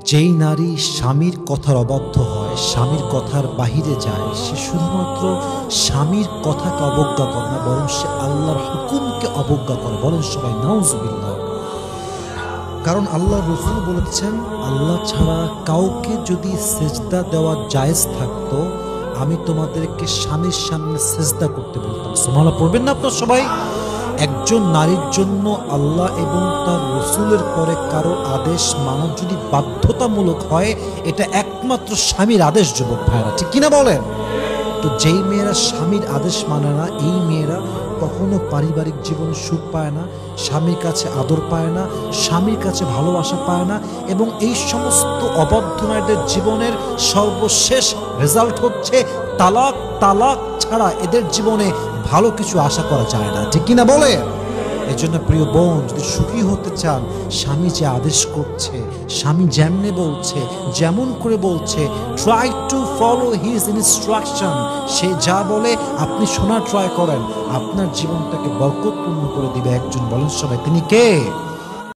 যেই নারী স্বামীর কথার অবাধ্য হয়, স্বামীর কথার বাহিরে যায়, সে শুধুমাত্র স্বামীর কথাকে অবজ্ঞা করে না, বরং সে আল্লাহর হুকুমকে অবজ্ঞা করে। বলেন সবাই নাউজুবিল্লাহ। কারণ আল্লাহ রাসূল বলেছেন, আল্লাহ ছাড়া কাউকে যদি সেজদা দেওয়া জায়েজ থাকতো, আমি তোমাদেরকে স্বামীর সামনে সেজদা করতে বলতাম। সুবহানাল্লাহ পড়বেন না আপনারা সবাই? একজন নারীর জন্য আল্লাহ এবং তার রাসূলের পরে কারো আদেশ মানা যদি বাধ্যতামূলক হয়, এটা একমাত্র স্বামীর আদেশ। যুবক ভাইরা, ঠিক কিনা বলেন? তো যেই মেয়েরা স্বামীর আদেশ মানে না, এই মেয়েরা কখনো পারিবারিক জীবনে সুখ পায় না, স্বামীর কাছে আদর পায় না, স্বামীর কাছে ভালোবাসা পায় না, এবং এই সমস্ত অবাধ্য নারীদের জীবনের সর্বশেষ রেজাল্ট হচ্ছে তালাক। তালাক ছাড়া এদের জীবনে ভালো কিছু আশা করা যায় না, ঠিক কিনা বলে? এই জন্য প্রিয় বোন, যদি সুখী হতে চান, স্বামী যে আদেশ করছে, স্বামী যেমনে বলছে, যেমন করে বলছে, try to follow his instruction. সে যা বলে আপনি শোনার ট্রাই করেন, আপনার জীবনটাকে বরকতপূর্ণ করে দিবে একজন। বলেন সবাই, তিনি কে?